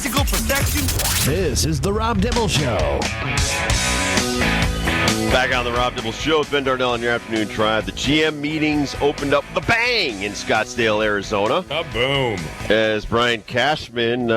physical perfection. This is The Rob Dibble Show. Back on The Rob Dibble Show with Ben Darnell on your afternoon drive. The GM meetings opened up the bang in Scottsdale, Arizona. Boom. As Brian Cashman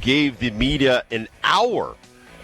gave the media an hour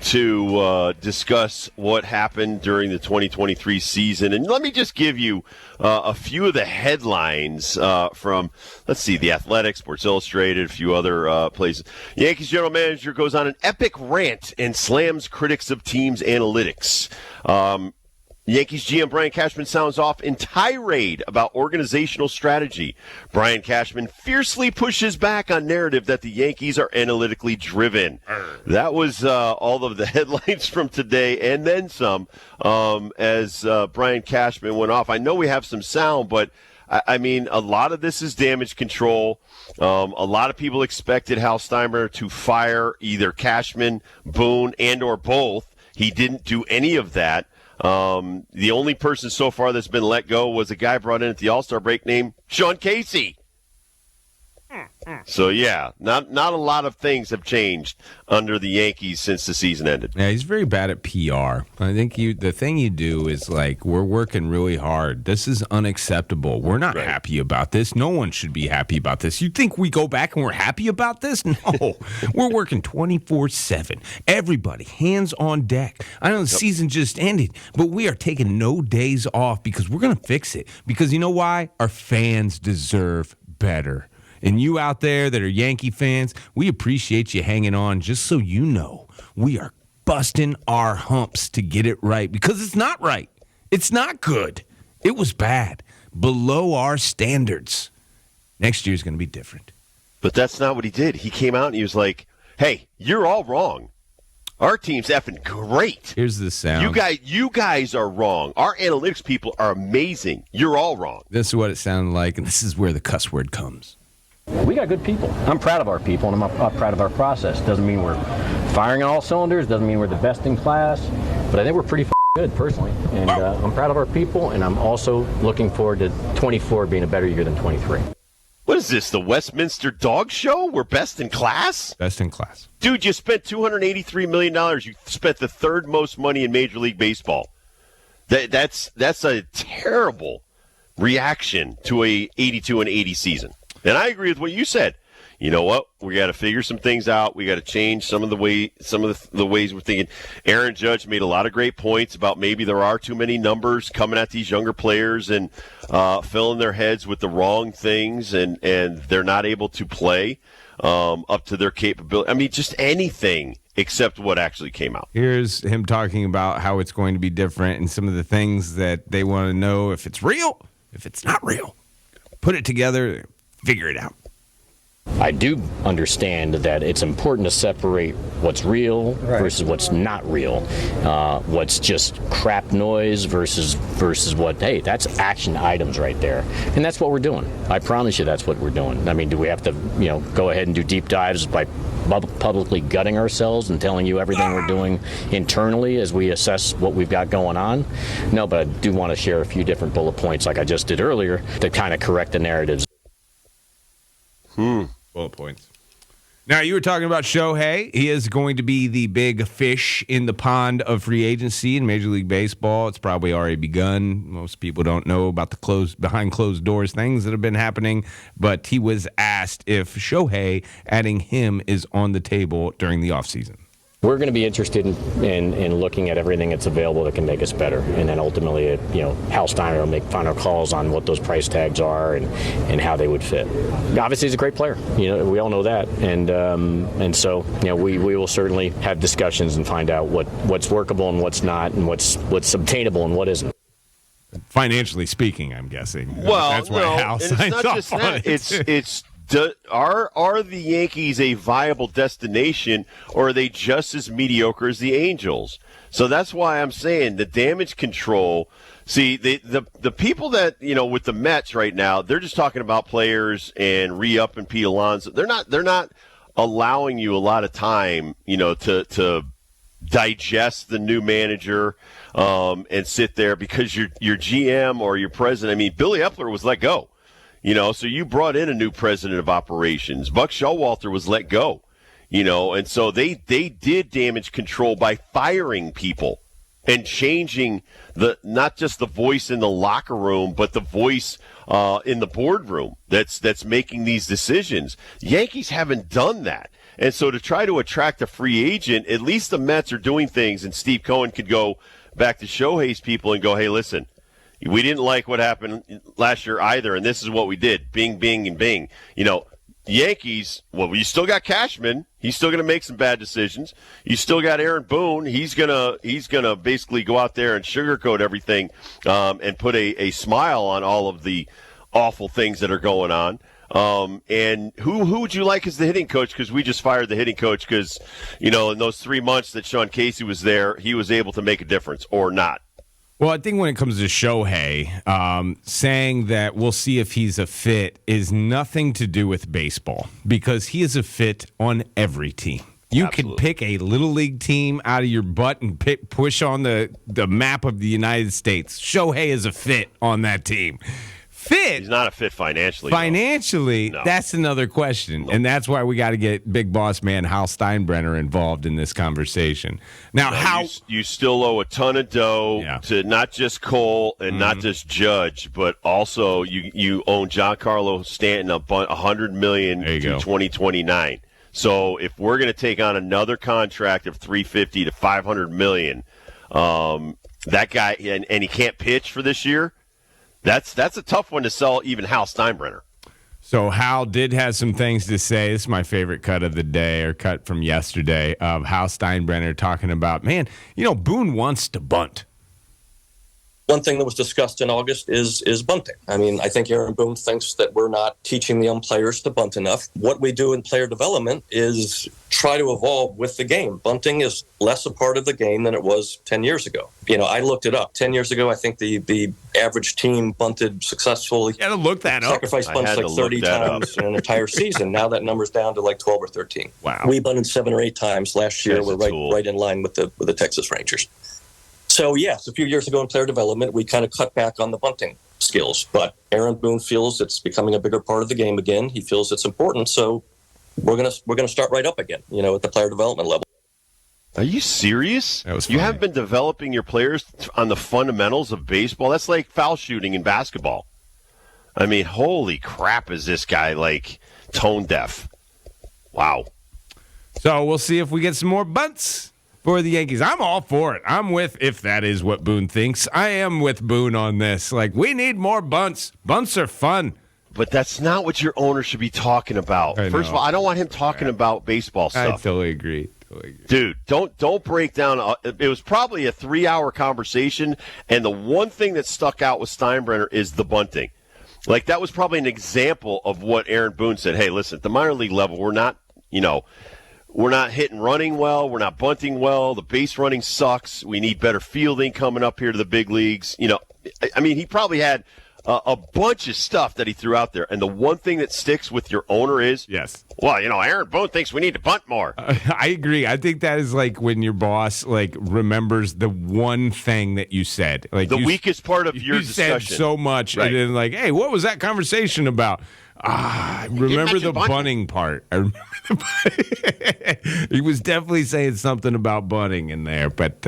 to discuss what happened during the 2023 season. And let me just give you a few of the headlines from, let's see, The Athletic, Sports Illustrated, a few other places. Yankees general manager goes on an epic rant and slams critics of team's analytics. Yankees GM Brian Cashman sounds off in tirade about organizational strategy. Brian Cashman fiercely pushes back on narrative that the Yankees are analytically driven. That was all of the headlines from today, and then some, as Brian Cashman went off. I know we have some sound, but I mean, a lot of this is damage control. A lot of people expected Hal Steinbrenner to fire either Cashman, Boone, and or both. He didn't do any of that. The only person so far that's been let go was a guy brought in at the All-Star break named Sean Casey. So, yeah, not a lot of things have changed under the Yankees since the season ended. Yeah, he's very bad at PR. I think the thing you do is, like, we're working really hard. This is unacceptable. We're not happy about this. No one should be happy about this. You think we go back and we're happy about this? No. We're working 24/7. Everybody, hands on deck. I know the season just ended, but we are taking no days off because we're going to fix it. Because you know why? Our fans deserve better. And you out there that are Yankee fans, we appreciate you hanging on. Just so you know, we are busting our humps to get it right because it's not right. It's not good. It was bad. Below our standards. Next year's going to be different. But that's not what he did. He came out and he was like, hey, you're all wrong. Our team's effing great. Here's the sound. You guys are wrong. Our analytics people are amazing. You're all wrong. This is what it sounded like, and this is where the cuss word comes. We got good people. I'm proud of our people, and I'm proud of our process. Doesn't mean we're firing on all cylinders. Doesn't mean we're the best in class. But I think we're pretty good, personally. And I'm proud of our people, and I'm also looking forward to 24 being a better year than 23. What is this, the Westminster Dog Show? We're best in class? Best in class. Dude, you spent $283 million. You spent the third most money in Major League Baseball. That's a terrible reaction to a 82-80 season. And I agree with what you said. You know what? We got to figure some things out. We got to change some of the ways we're thinking. Aaron Judge made a lot of great points about maybe there are too many numbers coming at these younger players and filling their heads with the wrong things, and they're not able to play up to their capability. I mean, just anything except what actually came out. Here's him talking about how it's going to be different and some of the things that they want to know if it's real, if it's not real. Put it together. Figure it out. I do understand that it's important to separate what's real versus what's not real. What's just crap noise versus what, hey, that's action items right there. And that's what we're doing. I promise you that's what we're doing. I mean, do we have to, go ahead and do deep dives by publicly gutting ourselves and telling you everything we're doing internally as we assess what we've got going on? No, but I do want to share a few different bullet points like I just did earlier to kind of correct the narratives. Bullet points. Now, you were talking about Shohei. He is going to be the big fish in the pond of free agency in Major League Baseball. It's probably already begun. Most people don't know about the behind closed doors things that have been happening, but he was asked if Shohei, adding him, is on the table during the offseason. We're going to be interested in looking at everything that's available that can make us better. And then ultimately, Hal Steiner will make final calls on what those price tags are and how they would fit. Obviously, he's a great player. We all know that. And so, we will certainly have discussions and find out what's workable and what's not and what's obtainable and what isn't. Financially speaking, I'm guessing. Well, that's why Hal signs off on it. Are the Yankees a viable destination, or are they just as mediocre as the Angels? So that's why I'm saying the damage control. See, the people that, with the Mets right now, they're just talking about players and re-upping Pete Alonso. They're not allowing you a lot of time, to digest the new manager and sit there because your GM or your president. I mean, Billy Epler was let go. So you brought in a new president of operations. Buck Showalter was let go. And so they did damage control by firing people and changing not just the voice in the locker room, but the voice in the boardroom that's making these decisions. Yankees haven't done that. And so to try to attract a free agent, at least the Mets are doing things, and Steve Cohen could go back to Shohei's people and go, hey, listen, we didn't like what happened last year either, and this is what we did. Bing, bing, and bing. Yankees, well, you still got Cashman. He's still going to make some bad decisions. You still got Aaron Boone. He's gonna basically go out there and sugarcoat everything and put a smile on all of the awful things that are going on. And who would you like as the hitting coach? Because we just fired the hitting coach because, in those 3 months that Sean Casey was there, he was able to make a difference or not. Well, I think when it comes to Shohei, saying that we'll see if he's a fit is nothing to do with baseball because he is a fit on every team. You Absolutely. can pick a little league team out of your butt and push on the map of the United States. Shohei is a fit on that team. Fit. He's not a fit financially. Financially, No. That's another question. And that's why we got to get big boss man Hal Steinbrenner involved in this conversation. Now, how you still owe a ton of dough Yeah. to not just Cole and not just Judge, but also you own Giancarlo Stanton $100 million There you to go. 2029. So if we're going to take on another contract of $350 to $500 million, that guy and he can't pitch for this year. That's a tough one to sell even Hal Steinbrenner. So Hal did have some things to say. This is my favorite cut of the day, or cut from yesterday, of Hal Steinbrenner talking about, man, Boone wants to bunt. One thing that was discussed in August is bunting. I mean, I think Aaron Boone thinks that we're not teaching the young players to bunt enough. What we do in player development is try to evolve with the game. Bunting is less a part of the game than it was 10 years ago. I looked it up. 10 years ago, I think the average team bunted successfully. You got to look that up. Sacrifice bunts had to like look 30 that times in an entire season. Now that number's down to like 12 or 13. Wow. We bunted 7 or 8 times last year. That's a We're tool. right in line with the Texas Rangers. So, yes, a few years ago in player development, we kind of cut back on the bunting skills. But Aaron Boone feels it's becoming a bigger part of the game again. He feels it's important. So we're gonna start right up again, at the player development level. Are you serious? That was You funny. haven't been developing your players on the fundamentals of baseball? That's like foul shooting in basketball. I mean, holy crap, is this guy like tone deaf? Wow. So we'll see if we get some more bunts for the Yankees. I'm all for it. I'm with, if that is what Boone thinks, I am with Boone on this. Like, we need more bunts. Bunts are fun. But that's not what your owner should be talking about. I First of know. all, I don't want him talking about baseball I stuff. totally agree. Dude, don't break down. It was probably a 3-hour conversation, and the one thing that stuck out with Steinbrenner is the bunting. Like, that was probably an example of what Aaron Boone said. Hey, listen, at the minor league level, we're not hitting running well. We're not bunting well. The base running sucks. We need better fielding coming up here to the big leagues. I mean, he probably had a bunch of stuff that he threw out there. And the one thing that sticks with your owner is, Yes. well, Aaron Boone thinks we need to bunt more. I agree. I think that is like when your boss remembers the one thing that you said. Like The you, weakest part of your you said discussion. so much, Right. and then like, hey, what was that conversation about? I remember the mentioned bunting. bunting part. I remember he was definitely saying something about bunting in there, but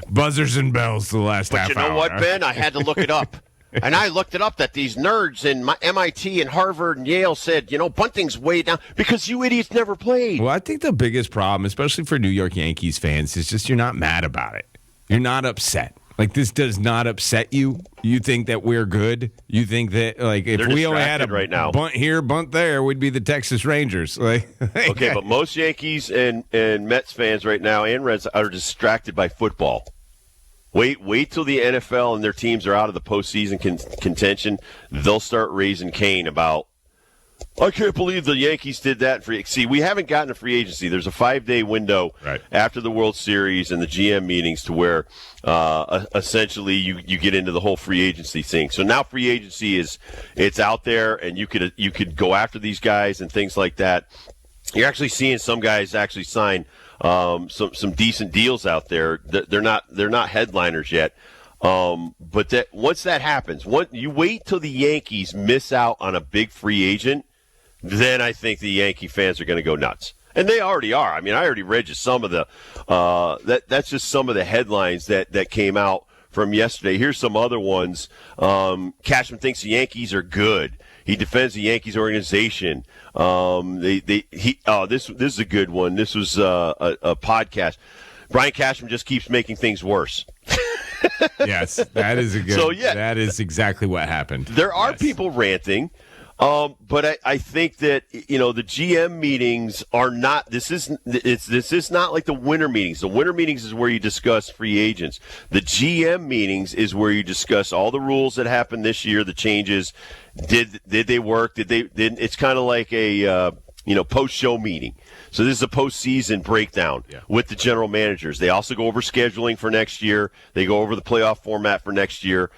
buzzers and bells the last But half you know hour. what, Ben? I had to look it up. And I looked it up that these nerds in MIT and Harvard and Yale said, bunting's way down because you idiots never played. Well, I think the biggest problem, especially for New York Yankees fans, is just you're not mad about it. You're not upset. Like, this does not upset you. You think that we're good. You think that, like, if They're we only had a distracted right now. bunt here, bunt there, we'd be the Texas Rangers. Like, Okay, but most Yankees and Mets fans right now and Reds are distracted by football. Wait till the NFL and their teams are out of the postseason contention. They'll start raising Cain about, I can't believe the Yankees did that. See, we haven't gotten a free agency. There's a 5-day window Right. after the World Series and the GM meetings to where essentially you get into the whole free agency thing. So now free agency it's out there, and you could go after these guys and things like that. You're actually seeing some guys actually sign some decent deals out there. They're not headliners yet. But once that happens, you wait till the Yankees miss out on a big free agent, then I think the Yankee fans are going to go nuts. And they already are. I mean, I already read you some of the that's just some of the headlines that came out from yesterday. Here's some other ones. Cashman thinks the Yankees are good. He defends the Yankees organization. This is a good one. This was a podcast. Brian Cashman just keeps making things worse. Yes, that is a good. So, yeah. That is exactly what happened. There are people ranting. But I think that, the GM meetings are not. This is not like the winter meetings. The winter meetings is where you discuss free agents. The GM meetings is where you discuss all the rules that happened this year, the changes. Did they work? It's kind of like a post-show meeting. So this is a postseason breakdown with the general managers. They also go over scheduling for next year. They go over the playoff format for next year.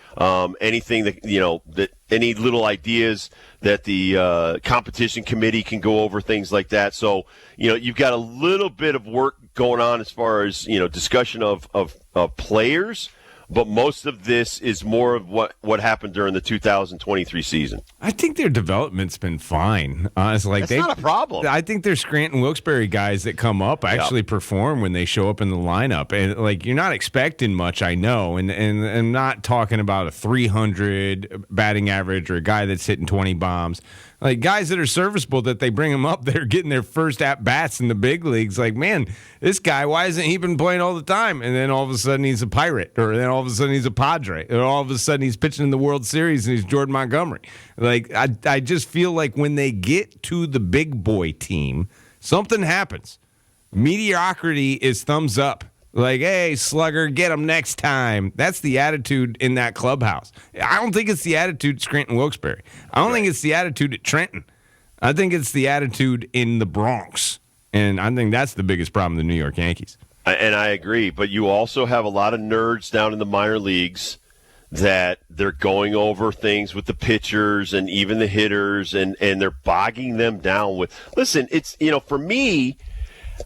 Anything that any little ideas that the competition committee can go over, things like that. So you've got a little bit of work going on as far as discussion of players. But most of this is more of what happened during the 2023 season. I think their development's been fine. Honestly, that's not a problem. I think their Scranton Wilkes-Barre guys that come up actually perform when they show up in the lineup, and you're not expecting much. I know, and I'm not talking about a 300 batting average or a guy that's hitting 20 bombs. Like guys that are serviceable, that they bring them up, they're getting their first at bats in the big leagues. Like, man, this guy, why hasn't he been playing all the time? And then all of a sudden he's a Pirate, or then all of a sudden he's a Padre, or all of a sudden he's pitching in the World Series and he's Jordan Montgomery. Like, I just feel like when they get to the big boy team, something happens. Mediocrity is thumbs up. Like, hey, slugger, get him next time. That's the attitude in that clubhouse. I don't think it's the attitude at Scranton Wilkes-Barre. I don't think it's the attitude at Trenton. I think it's the attitude in the Bronx. And I think that's the biggest problem with the New York Yankees. And I agree. But you also have a lot of nerds down in the minor leagues that they're going over things with the pitchers and even the hitters, and they're bogging them down with – listen, it's, for me –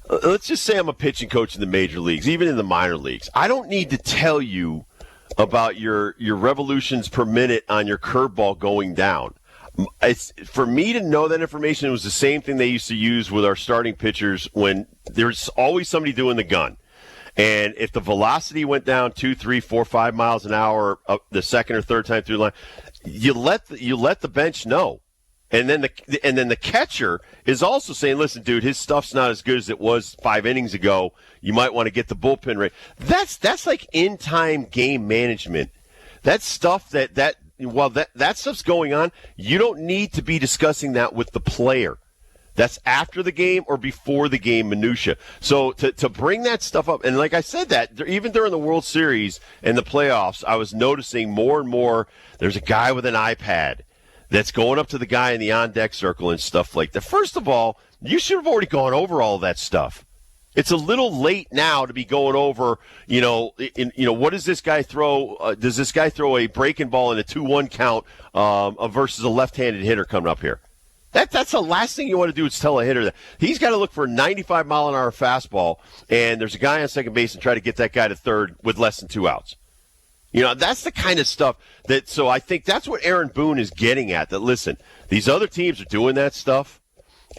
let's just say I'm a pitching coach in the major leagues, even in the minor leagues. I don't need to tell you about your revolutions per minute on your curveball going down. It's, for me to know that information, it was the same thing they used to use with our starting pitchers when there's always somebody doing the gun. And if the velocity went down 2, 3, 4, 5 miles an hour the second or third time through the line, you let the bench know. And then the catcher is also saying, listen, dude, his stuff's not as good as it was 5 innings ago. You might want to get the bullpen ready. That's like in-time game management. That's stuff that while that stuff's going on, you don't need to be discussing that with the player. That's after the game or before the game minutia. So to bring that stuff up, and like I said that, even during the World Series and the playoffs, I was noticing more and more there's a guy with an iPad that's going up to the guy in the on-deck circle and stuff like that. First of all, you should have already gone over all of that stuff. It's a little late now to be going over, what does this guy throw? Does this guy throw a breaking ball in a 2-1 count versus a left-handed hitter coming up here? That's the last thing you want to do is tell a hitter that. He's got to look for a 95-mile-an-hour fastball, and there's a guy on second base and try to get that guy to third with less than 2 outs. That's the kind of stuff so I think that's what Aaron Boone is getting at, that, listen, these other teams are doing that stuff,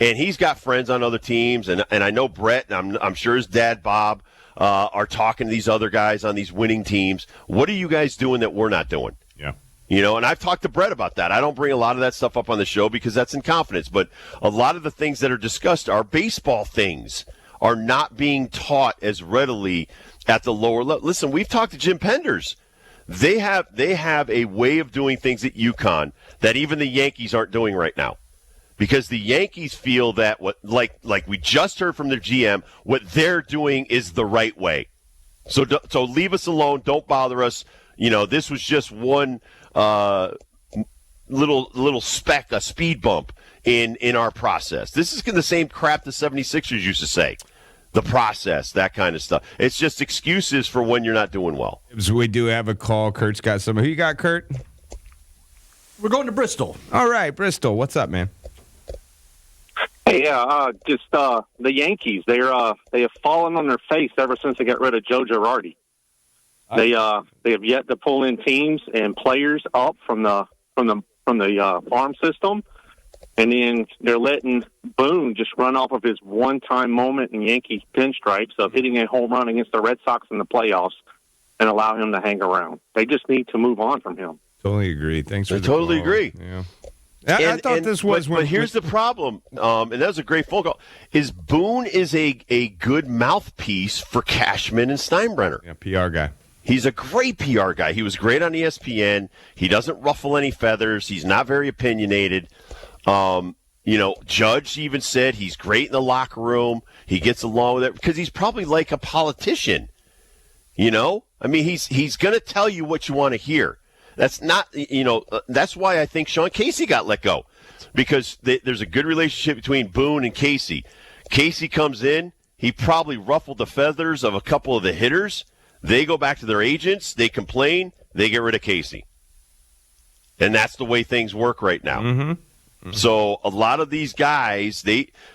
and he's got friends on other teams, and I know Brett, and I'm sure his dad, Bob, are talking to these other guys on these winning teams. What are you guys doing that we're not doing? Yeah. And I've talked to Brett about that. I don't bring a lot of that stuff up on the show because that's in confidence, but a lot of the things that are discussed are baseball things, are not being taught as readily at the lower level. Listen, we've talked to Jim Penders. They have a way of doing things at UConn that even the Yankees aren't doing right now, because the Yankees feel that like we just heard from their GM, what they're doing is the right way. So leave us alone. Don't bother us. This was just one little speck, a speed bump in our process. This is the same crap the 76ers used to say. The process, that kind of stuff. It's just excuses for when you're not doing well. So we do have a call. Kurt's got some. Who you got, Kurt? We're going to Bristol. All right, Bristol. What's up, man? Hey, just the Yankees. They have fallen on their face ever since they got rid of Joe Girardi. They have yet to pull in teams and players up from the farm system. And then they're letting Boone just run off of his one-time moment in Yankee pinstripes of hitting a home run against the Red Sox in the playoffs and allow him to hang around. They just need to move on from him. Totally agree. Thanks for I the totally call. agree. Yeah. I thought this was but here's the problem, and that was a great phone call, is Boone is a good mouthpiece for Cashman and Steinbrenner. Yeah, PR guy. He's a great PR guy. He was great on ESPN. He doesn't ruffle any feathers. He's not very opinionated. Judge even said he's great in the locker room. He gets along with it because he's probably like a politician. I mean, he's going to tell you what you want to hear. That's not, that's why I think Sean Casey got let go, because there's a good relationship between Boone and Casey. Casey comes in, he probably ruffled the feathers of a couple of the hitters. They go back to their agents, they complain, they get rid of Casey. And that's the way things work right now. Mm-hmm. Mm-hmm. So a lot of these guys,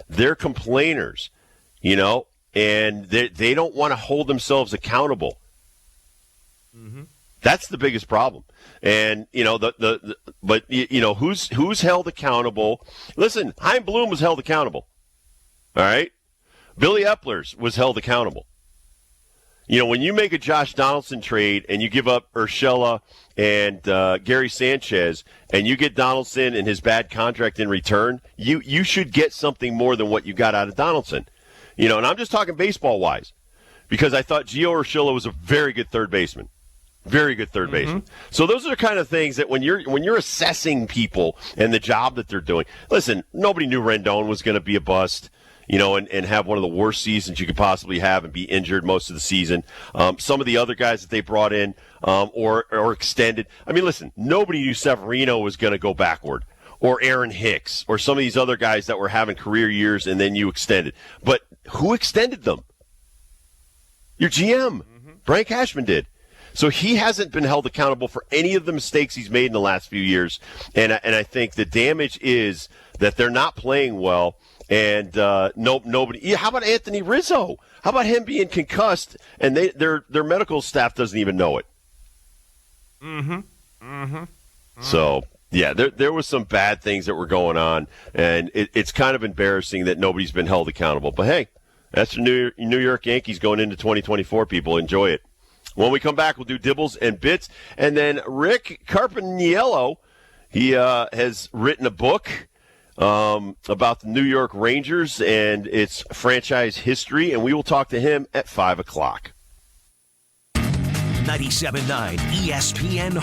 they're complainers, and they don't want to hold themselves accountable. Mm-hmm. That's the biggest problem. And, who's held accountable? Listen, Chaim Bloom was held accountable. All right? Billy Eppler's was held accountable. When you make a Josh Donaldson trade and you give up Urshela and Gary Sanchez and you get Donaldson and his bad contract in return, you should get something more than what you got out of Donaldson. And I'm just talking baseball-wise, because I thought Gio Urshela was a very good third baseman. Very good third baseman. So those are the kind of things that when you're assessing people and the job that they're doing. Listen, nobody knew Rendon was going to be a bust, and have one of the worst seasons you could possibly have and be injured most of the season. Some of the other guys that they brought in or extended. I mean, listen, nobody knew Severino was going to go backward, or Aaron Hicks, or some of these other guys that were having career years and then you extended. But who extended them? Your GM, Brian Cashman did. So he hasn't been held accountable for any of the mistakes he's made in the last few years. And I think the damage is that they're not playing well. And nobody. Yeah, how about Anthony Rizzo? How about him being concussed and their medical staff doesn't even know it? So, yeah, there was some bad things that were going on. And it's kind of embarrassing that nobody's been held accountable. But, hey, that's the New York Yankees going into 2024, people. Enjoy it. When we come back, we'll do Dibbles and Bits. And then Rick Carpiniello, he has written a book about the New York Rangers and its franchise history, and we will talk to him at 5 o'clock. 97.9 ESPN